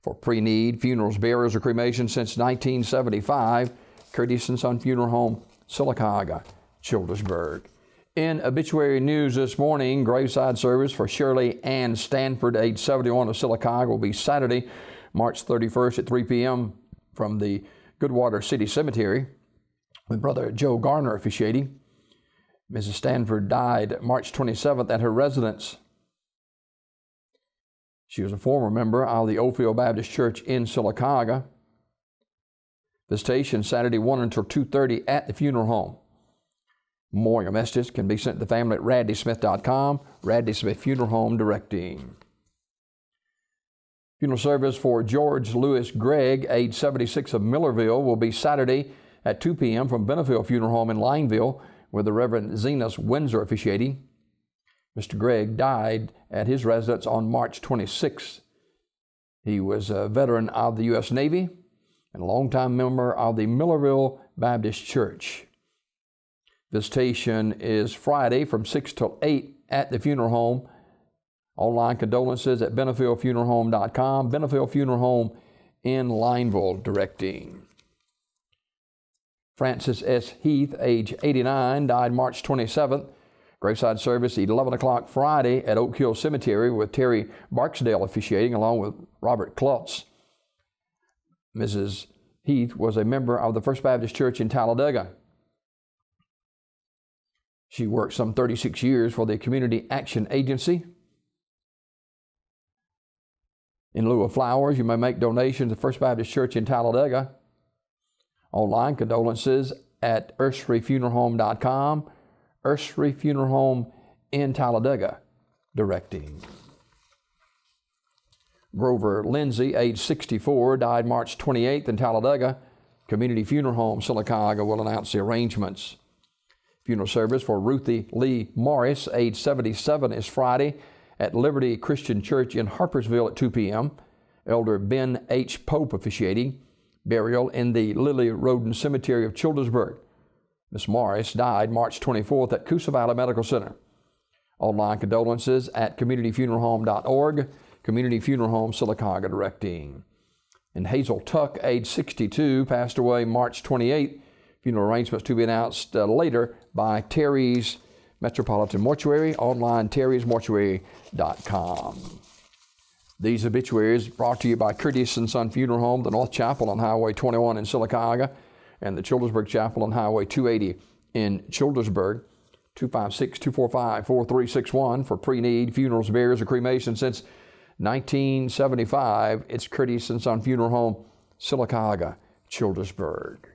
for pre-need, funerals, burials, or cremation since 1975. Curtis & Son Funeral Home, Sylacauga, Childersburg. In obituary news this morning, graveside service for Shirley Ann Stanford, age 71 of Sylacauga, will be Saturday, March 31st at 3 p.m. from the Goodwater City Cemetery, with Brother Joe Garner officiating. Mrs. Stanford died March 27th at her residence. She was a former member of the Oldfield Baptist Church in Sylacauga. Visitation Saturday 1 until 2:30 at the funeral home. Memorial messages can be sent to the family at radleysmith.com. Radley Smith Funeral Home directing. Funeral service for George Lewis Gregg, age 76 of Millerville, will be Saturday at 2 p.m. from Benefield Funeral Home in Lineville, with the Reverend Zenas Windsor officiating. Mr. Gregg died at his residence on March 26th. He was a veteran of the U.S. Navy and a longtime member of the Millerville Baptist Church. Visitation is Friday from 6 till 8 at the funeral home. Online condolences at BenefieldFuneralHome.com. Benefield Funeral Home in Lineville directing. Francis S. Heath, age 89, died March 27th. Graveside service 11 o'clock Friday at Oak Hill Cemetery, with Terry Barksdale officiating along with Robert Klutz. Mrs. Heath was a member of the First Baptist Church in Talladega. She worked some 36 years for the Community Action Agency. In lieu of flowers, you may make donations to First Baptist Church in Talladega. Online condolences at UrsryFuneralHome.com. Ursry Funeral Home in Talladega directing. Grover Lindsay, age 64, died March 28th in Talladega. Community Funeral Home, Sylacauga, will announce the arrangements. Funeral service for Ruthie Lee Morris, age 77, is Friday at Liberty Christian Church in Harpersville at 2 p.m. Elder Ben H. Pope officiating. Burial in the Lily Roden Cemetery of Childersburg. Miss Morris died March 24th at Coosa Valley Medical Center. Online condolences at communityfuneralhome.org. Community Funeral Home, Sylacauga directing. And Hazel Tuck, age 62, passed away March 28th. Funeral arrangements to be announced later by Terry's Metropolitan Mortuary. Online, terrysmortuary.com. These obituaries brought to you by Curtis & Son Funeral Home, the North Chapel on Highway 21 in Sylacauga, and the Childersburg Chapel on Highway 280 in Childersburg. 256-245-4361 for pre-need, funerals, burials, or cremation since 1975. It's Curtis & Son Funeral Home, Sylacauga, Childersburg.